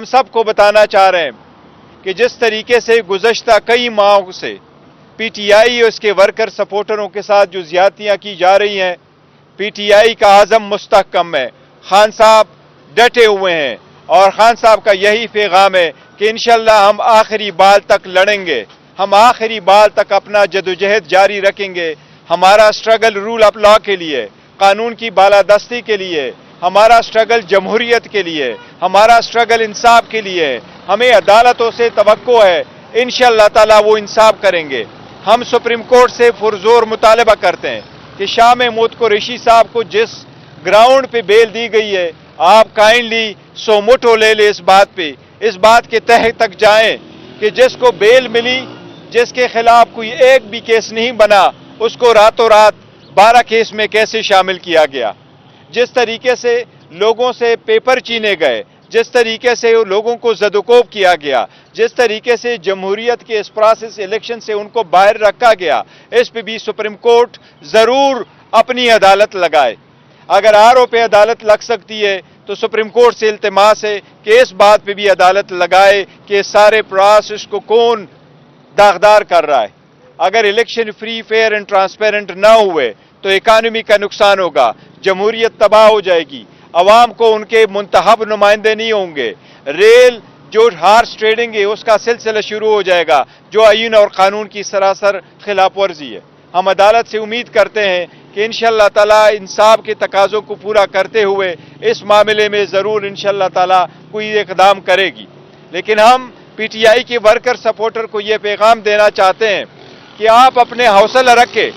ہم سب کو بتانا چاہ رہے ہیں کہ جس طریقے سے گزشتہ کئی ماہوں سے پی ٹی آئی اور اس کے ورکر سپورٹروں کے ساتھ جو زیادتیاں کی جا رہی ہیں، پی ٹی آئی کا عزم مستحکم ہے، خان صاحب ڈٹے ہوئے ہیں، اور خان صاحب کا یہی پیغام ہے کہ انشاءاللہ ہم آخری بال تک لڑیں گے، ہم آخری بال تک اپنا جدوجہد جاری رکھیں گے۔ ہمارا اسٹرگل رول آف لا کے لیے، قانون کی بالادستی کے لیے، ہمارا اسٹرگل جمہوریت کے لیے، ہمارا اسٹرگل انصاف کے لیے، ہمیں عدالتوں سے توقع ہے، انشاءاللہ تعالی وہ انصاف کریں گے۔ ہم سپریم کورٹ سے پرزور مطالبہ کرتے ہیں کہ شاہ محمود قریشی صاحب کو جس گراؤنڈ پہ بیل دی گئی ہے، آپ کائنڈلی سو موٹو لے لیں اس بات کے تہہ تک جائیں کہ جس کو بیل ملی، جس کے خلاف کوئی ایک بھی کیس نہیں بنا، اس کو راتوں رات 12 کیس میں کیسے شامل کیا گیا۔ جس طریقے سے لوگوں سے پیپر چینے گئے، جس طریقے سے لوگوں کو زدوکوب کیا گیا، جس طریقے سے جمہوریت کے اس پروسیس الیکشن سے ان کو باہر رکھا گیا، اس پہ بھی سپریم کورٹ ضرور اپنی عدالت لگائے۔ اگر آر او پہ عدالت لگ سکتی ہے تو سپریم کورٹ سے التماس ہے کہ اس بات پہ بھی عدالت لگائے کہ سارے پروسیس کو کون داغدار کر رہا ہے۔ اگر election free, fair and transparent نہ ہوئے تو اکانومی کا نقصان ہوگا، جمہوریت تباہ ہو جائے گی، عوام کو ان کے منتخب نمائندے نہیں ہوں گے، ریل جو ہارس ٹریڈنگ ہے اس کا سلسلہ شروع ہو جائے گا، جو آئین اور قانون کی سراسر خلاف ورزی ہے۔ ہم عدالت سے امید کرتے ہیں کہ انشاءاللہ تعالی انصاف کے تقاضوں کو پورا کرتے ہوئے اس معاملے میں ضرور انشاءاللہ تعالی کوئی اقدام کرے گی۔ لیکن ہم پی ٹی آئی کے ورکر سپورٹر کو یہ پیغام دینا چاہتے ہیں کہ آپ اپنے حوصلہ رکھیں،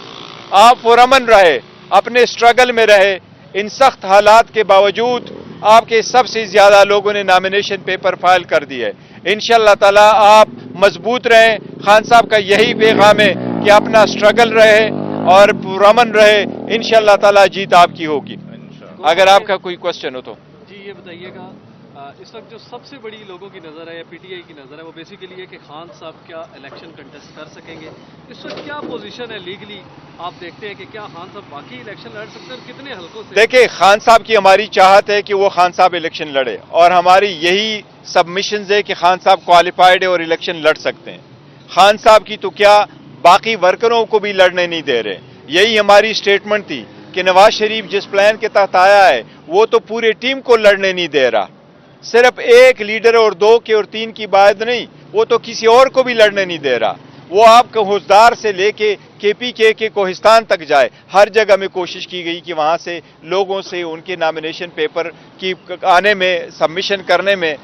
آپ پرامن رہے، اپنے اسٹرگل میں رہے۔ ان سخت حالات کے باوجود آپ کے سب سے زیادہ لوگوں نے نامینیشن پیپر فائل کر دی ہے۔ انشاءاللہ تعالی آپ مضبوط رہیں۔ خان صاحب کا یہی پیغام ہے کہ اپنا اسٹرگل رہے اور پرامن رہے، انشاءاللہ تعالی جیت آپ کی ہوگی۔ اگر آپ کا کوئی کوشچن ہو تو جی یہ بتائیے گا، اس وقت جو سب سے بڑی لوگوں کی نظر ہے یا پی ٹی آئی کی نظر ہے وہ بیسیکلی یہ کہ خان صاحب کیا الیکشن کنٹیسٹ کر سکیں گے، اس وقت کیا پوزیشن ہے لیگلی؟ آپ دیکھتے ہیں کہ کیا خان صاحب واقعی الیکشن لڑ سکتے ہیں اور کتنے حلقوں سے؟ دیکھیں، خان صاحب کی ہماری چاہت ہے کہ وہ خان صاحب الیکشن لڑے، اور ہماری یہی سبمیشنز ہے کہ خان صاحب کوالیفائڈ ہے اور الیکشن لڑ سکتے ہیں۔ خان صاحب کی تو کیا، باقی ورکروں کو بھی لڑنے نہیں دے رہے۔ یہی ہماری سٹیٹمنٹ تھی کہ نواز شریف جس پلان کے تحت آیا ہے وہ تو پورے ٹیم کو لڑنے نہیں دے رہا، صرف ایک لیڈر اور 2 کے اور 3 کی بات نہیں، وہ تو کسی اور کو بھی لڑنے نہیں دے رہا۔ وہ آپ کو حوزدار سے لے کے پی کے کوہستان تک جائے، ہر جگہ میں کوشش کی گئی کہ وہاں سے لوگوں سے ان کے نامینیشن پیپر کی آنے میں، سبمیشن کرنے میں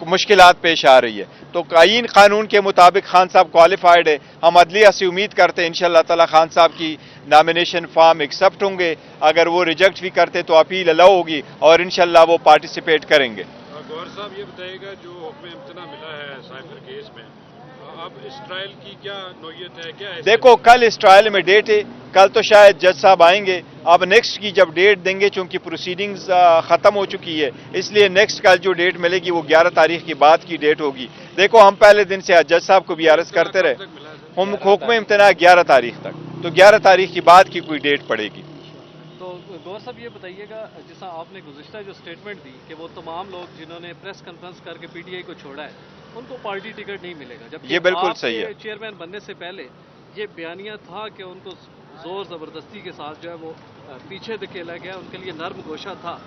مشکلات پیش آ رہی ہے۔ تو آئین قانون کے مطابق خان صاحب کوالیفائڈ ہے۔ ہم عدلیہ سے امید کرتے ہیں انشاءاللہ تعالی خان صاحب کی نامینیشن فارم ایکسپٹ ہوں گے، اگر وہ ریجیکٹ بھی کرتے تو اپیل الاؤ ہوگی اور انشاءاللہ وہ پارٹیسپیٹ کریں گے۔ گور صاحب یہ بتائیے گا، جو حکم امتناع ملا ہے سائفر کیس میں، اب اس ٹرائل کی کیا نوعیت ہے؟ کیا دیکھو، کل اس ٹرائل میں ڈیٹ ہے، کل تو شاید جج صاحب آئیں گے، اب نیکسٹ کی جب ڈیٹ دیں گے، چونکہ پروسیڈنگز ختم ہو چکی ہے، اس لیے نیکسٹ کل جو ڈیٹ ملے گی وہ 11 تاریخ کی بعد کی ڈیٹ ہوگی۔ دیکھو، ہم پہلے دن سے جج صاحب کو بھی عرض کرتے رہے، ہم حکم امتناع 11 تاریخ تک، تو 11 تاریخ کی بعد کی کوئی ڈیٹ پڑے گی۔ تو گور صاحب یہ بتائیے گا، جیسا آپ نے گزشتہ جو سٹیٹمنٹ دی کہ وہ تمام لوگ جنہوں نے پریس کانفرنس کر کے پی ٹی آئی کو چھوڑا ہے ان کو پارٹی ٹکٹ نہیں ملے گا، جبکہ یہ بالکل صحیح ہے۔ چیئرمین بننے سے پہلے یہ بیانیہ تھا کہ ان کو زور زبردستی کے ساتھ جو ہے وہ پیچھے دھکیلا گیا، ان کے لیے نرم گوشہ تھا۔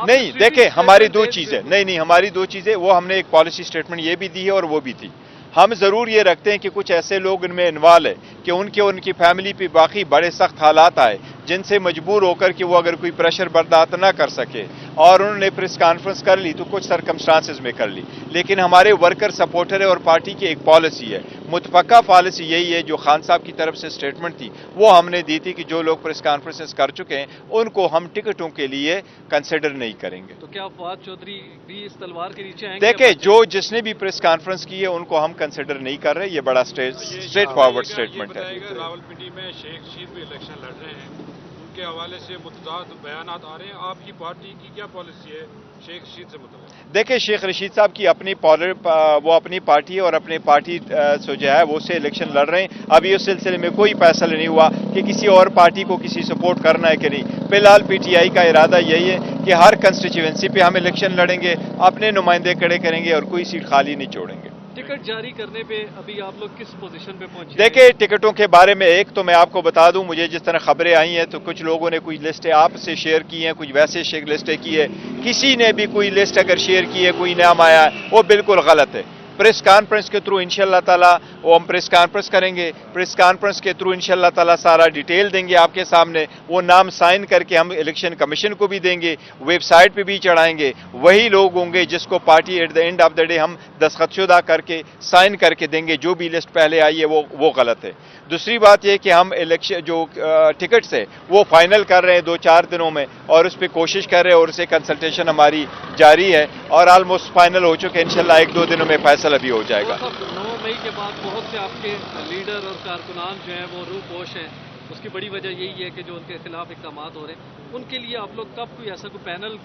نہیں، دیکھیں، ہماری 2 چیزیں، نہیں ہماری 2 چیزیں، وہ ہم نے ایک پالیسی سٹیٹمنٹ یہ بھی دی ہے اور وہ بھی تھی۔ ہم ضرور یہ رکھتے ہیں کہ کچھ ایسے لوگ ان میں انوالو ہے کہ ان کی فیملی پہ باقی بڑے سخت حالات آئے جن سے مجبور ہو کر کہ وہ اگر کوئی پریشر برداشت نہ کر سکے اور انہوں نے پریس کانفرنس کر لی تو کچھ سرکمسٹانسز میں کر لی، لیکن ہمارے ورکر سپورٹر ہے اور پارٹی کی ایک پالیسی ہے، متفقہ پالیسی یہی ہے جو خان صاحب کی طرف سے سٹیٹمنٹ تھی وہ ہم نے دی تھی کہ جو لوگ پریس کانفرنسز کر چکے ہیں ان کو ہم ٹکٹوں کے لیے کنسیڈر نہیں کریں گے۔ تو کیا فواد چودھری بھی اس تلوار کے نیچے آئیں گے؟ دیکھیں، جس نے بھی پریس کانفرنس کی ہے ان کو ہم کنسیڈر نہیں کر رہے، یہ بڑا اسٹریٹ فارورڈ سٹیٹمنٹ ہے۔ راولپنڈی میں شیخ رشید بھی الیکشن لڑ رہے ہیں، ان کے حوالے سے متضاد بیانات آ رہے ہیں، آپ کی پارٹی کی کیا پالیسی ہے शेख रशीद से मतलब देखिए, शेख रशीद साहब की वो अपनी पार्टी और अपने पार्टी से जो है वो से इलेक्शन लड़ रहे हैं। अभी उस सिलसिले में कोई फैसला नहीं हुआ कि किसी और पार्टी को किसी सपोर्ट करना है कि नहीं। फिलहाल पीटीआई का इरादा यही है कि हर कंस्टिट्यूएंसी पे हम इलेक्शन लड़ेंगे, अपने नुमाइंदे खड़े करेंगे और कोई सीट खाली नहीं छोड़ेंगे। टिकट जारी करने पे अभी आप लोग किस पोजीशन पे पहुंचे? देखिए, टिकटों के बारे में एक तो मैं आपको बता दूं, मुझे जिस तरह खबरें आई हैं तो कुछ लोगों ने कोई लिस्टें आपसे शेयर की हैं, कुछ वैसे लिस्टें की है। किसी ने भी कोई लिस्ट अगर शेयर की है, कोई नाम आया है, वो बिल्कुल गलत है। प्रेस कॉन्फ्रेंस के थ्रू इंशाअल्लाह ताला वो हम प्रेस कॉन्फ्रेंस करेंगे। प्रेस कॉन्फ्रेंस के थ्रू इंशाअल्लाह ताला सारा डिटेल देंगे आपके सामने। वो नाम साइन करके हम इलेक्शन कमीशन को भी देंगे, वेबसाइट पे भी चढ़ाएंगे। वही लोग होंगे जिसको party at the end of the day हम दस्तखतशुदा करके साइन करके देंगे। जो भी लिस्ट पहले आई है वो गलत है। दूसरी बात यह कि हम इलेक्शन जो टिकट्स है वो फाइनल कर रहे हैं 2-4 दिनों में, और उस पर कोशिश कर रहे हैं, और उससे कंसल्टेशन हमारी जारी है और ऑलमोस्ट फाइनल हो चुके हैं। इंशाल्लाह 1-2 दिनों में फैसला भी हो जाएगा। 9 मई के बाद बहुत से आपके लीडर और कारकुनान जो हैं वो रूपोश हैं। उसकी बड़ी वजह यही है कि जो उनके खिलाफ इक़दाम हो रहे हैं, उनके लिए आप लोग कब कोई ऐसा कोई पैनल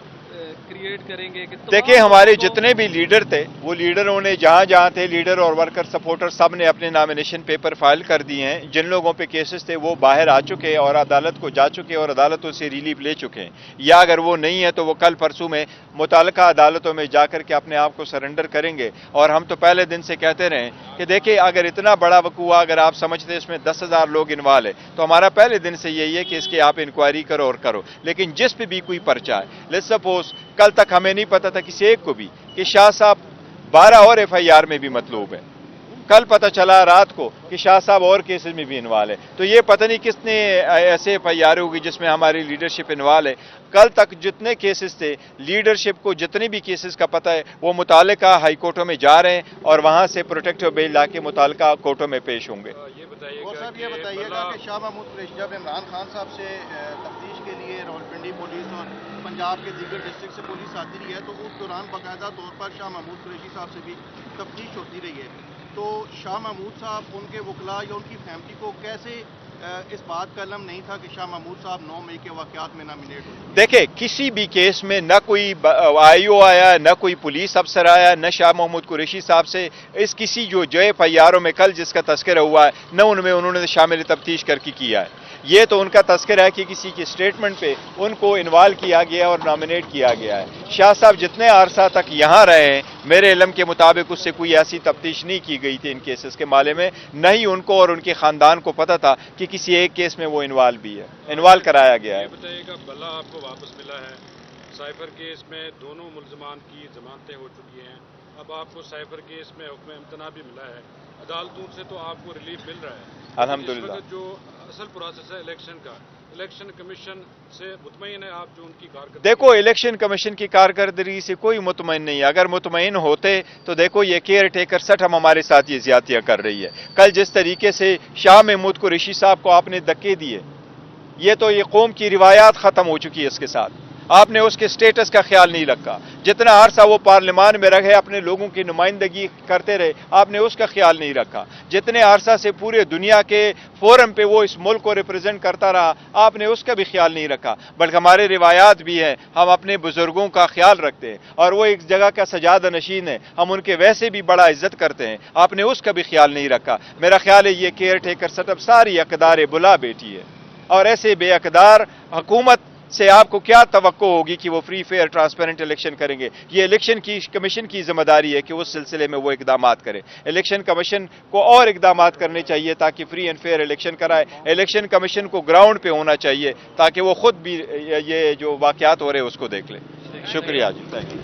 क्रिएट करेंगे कि देखिए, हमारे जितने भी लीडर थे वो लीडरों ने जहां जहां थे, लीडर और वर्कर सपोर्टर सब ने अपने नॉमिनेशन पेपर फाइल कर दिए हैं। जिन लोगों पे केसेस थे वो बाहर आ चुके हैं और अदालत को जा चुके हैं और अदालतों से रिलीफ ले चुके हैं, या अगर वो नहीं है तो वो कल परसों में मुताल्लिका अदालतों में जाकर के अपने आप को सरेंडर करेंगे। और हम तो पहले दिन से कहते रहे कि देखिए, अगर इतना बड़ा वकूआ अगर आप समझते हैं इसमें 10,000 लोग इन्वॉल्व है, तो हमारा पहले दिन से यही है कि इसकी आप इंक्वायरी करो और करो। लेकिन जिस पे भी कोई पर्चा है, लेट्स सपोज कल तक हमें नहीं पता था किसी एक को भी कि शाह साहब 12 और एफआईआर में भी मतलूब है। कल पता चला रात को कि शाह साहब और केसेस में भी इन्वॉल्व है। तो ये पता नहीं किसने ऐसे एफआईआर होगी जिसमें हमारी लीडरशिप इन्वॉल्व है। कल तक जितने केसेस थे, लीडरशिप को जितने भी केसेस का पता है, वो मुतालिका हाई कोर्टों में जा रहे हैं और वहां से प्रोटेक्टिव बेल लाके मुतालिका कोर्टों में पेश होंगे। ये बताइएगा ये बताइएगा कि शाह महमूद कुरैशी जब इमरान खान साहब से तफ्तीश के लिए रावलपिंडी पुलिस और पंजाब के दीगर डिस्ट्रिक्ट से पुलिस आती रही है, तो उस दौरान बाकायदा तौर पर शाह महमूद कुरैशी साहब से भी तफ्तीश होती रही है। तो शाह महमूद साहब, उनके वकला या उनकी फैमिली को कैसे इस बात का इल्म नहीं था कि शाह महमूद साहब 9 मई के वाक़यात में नॉमिनेट हो? देखिए, किसी भी केस में न कोई आईओ आया, न कोई पुलिस अफसर आया, न शाह महमूद कुरैशी साहब से इस किसी जो एफआईआरों में कल जिसका तस्करा हुआ है, न उनमें उन्होंने शामिल तफ्तीश करके किया है। ये तो उनका तस्करा है कि किसी के स्टेटमेंट पे उनको इन्वॉल्व किया गया और नॉमिनेट किया गया है। शाह साहब जितने अरसा तक यहाँ रहे हैं, मेरे इल्म के मुताबिक उससे कोई ऐसी तफ्तीश नहीं की गई थी इन केसेस के मामले में। न ही उनको और उनके खानदान को पता था कि किसी एक केस में वो इन्वॉल्व भी है, इन्वॉल्व कराया गया है। ये बताइएगा, बल्ला आपको वापस मिला है। साइफर केस में दोनों मुलजमान की जमानतें हो चुकी हैं। अब आपको साइफर केस में हुक्म इम्तना भी मिला है। अदालतों से तो आपको रिलीफ मिल रहा है। अल्हम्दुलिल्लाह। जो असल प्रोसेस है इलेक्शन का, इलेक्शन कमीशन से मुतमईन है आप जो उनकी कारकर्दगी? देखो, इलेक्शन कमीशन की कारकर्दगी से कोई मुतमईन नहीं है। अगर मुतमईन होते तो देखो, ये केयर टेकर सट हम हमारे साथ ये ज्यादतियां कर रही है। कल जिस तरीके से शाह महमूद कुरैशी साहब को आपने धक्के दिए, ये तो ये कौम की रिवायात खत्म हो चुकी है। इसके साथ आपने उसके स्टेटस का ख्याल नहीं रखा। जितना अरसा वो पार्लियामान में रहे, अपने लोगों की नुमाइंदगी करते रहे, आपने उसका ख्याल नहीं रखा। जितने अरसा से पूरे दुनिया के फोरम पे वो इस मुल्क को रिप्रेजेंट करता रहा, आपने उसका भी ख्याल नहीं रखा। बल्कि हमारे रिवायात भी हैं, हम अपने बुजुर्गों का ख्याल रखते हैं और वो एक जगह का सजादा नशीन है, हम उनके वैसे भी बड़ा इज्जत करते हैं, आपने उसका भी ख्याल नहीं रखा। मेरा ख्याल है ये केयर टेकर सेटअप सारी अकदार बुला बेटी है, और ऐसे बेअकदार हुकूमत से आपको क्या तवक्को होगी कि वो फ्री फेयर ट्रांसपेरेंट इलेक्शन करेंगे? ये इलेक्शन की कमीशन की जिम्मेदारी है कि उस सिलसिले में वो इकदाम करे। इलेक्शन कमीशन को और इकदाम करने चाहिए ताकि फ्री एंड फेयर इलेक्शन कराए। इलेक्शन कमीशन को ग्राउंड पे होना चाहिए ताकि वो खुद भी ये जो वाकयात हो रहे हैं उसको देख ले। शुक्रिया जी, थैंक यू।